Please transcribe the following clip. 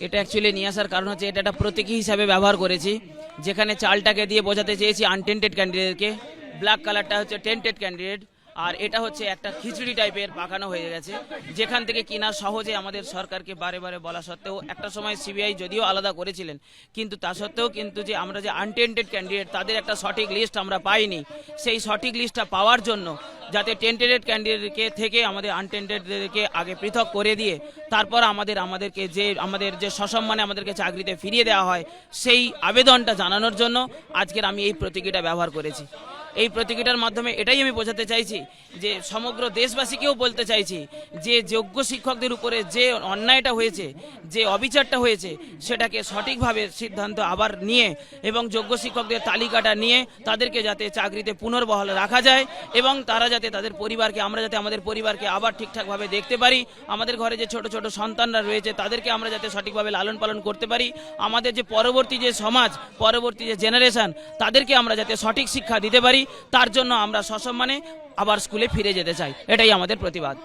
এটা অ্যাকচুয়ালি নিয়ে আসার কারণ হচ্ছে এটা একটা প্রতীকী হিসাবে ব্যবহার করেছি, যেখানে চালটাকে দিয়ে বোঝাতে চেয়েছি আনটেন্টেড ক্যান্ডিডেটকে, ব্ল্যাক কালারটা হচ্ছে টেন্টেড ক্যান্ডিডেট, আর এটা হচ্ছে একটা খিচুড়ি টাইপের পাকানো হয়ে গেছে, যেখান থেকে কিনা সহজে আমাদের সরকারকে বারে বারে বলা সত্ত্বেও একটা সময় সিবিআই যদিও আলাদা করেছিলেন, কিন্তু তা সত্ত্বেও কিন্তু যে আমরা যে আনটেন্টেড ক্যান্ডিডেট তাদের একটা সঠিক লিস্ট আমরা পাইনি, সেই সঠিক লিস্টটা পাওয়ার জন্য যাতে টেন্টেড ক্যান্ডিডেটকে থেকে আমাদের আনটেন্টেডদেরকে আগে পৃথক করে দিয়ে তারপর আমাদেরকে আমাদের যে সসম্মানে আমাদেরকে চাকরিতে ফিরিয়ে দেওয়া হয়, সেই আবেদনটা জানানোর জন্য আজকের আমি এই প্রতীকীটা ব্যবহার করেছি। এই প্রতীকীটার মাধ্যমে এটাই আমি বোঝাতে চাইছি যে সমগ্র দেশবাসীকেও বলতে চাইছি যে যোগ্য শিক্ষকদের উপরে যে অন্যায়টা হয়েছে, যে অবিচারটা হয়েছে, সেটাকে সঠিকভাবে সিদ্ধান্ত আবার নিয়ে এবং যোগ্য শিক্ষকদের তালিকাটা নিয়ে তাদেরকে যাতে চাকরিতে পুনর্বহাল রাখা যায় এবং তারা যাতে তাদের পরিবারকে, আমরা যাতে আমাদের পরিবারকে আবার ঠিকঠাকভাবে দেখতে পারি, আমাদের ঘরে যে ছোট ছোট সন্তানরা রয়েছে তাদেরকে আমরা যাতে সঠিকভাবে লালন পালন করতে পারি, আমাদের যে পরবর্তী যে সমাজ, পরবর্তী যে জেনারেশন, তাদেরকে আমরা যাতে সঠিক শিক্ষা দিতে পারি, তার জন্য আমরা সসম্মানে আবার স্কুলে ফিরে যেতে চাই। এটাই আমাদের প্রতিবাদ।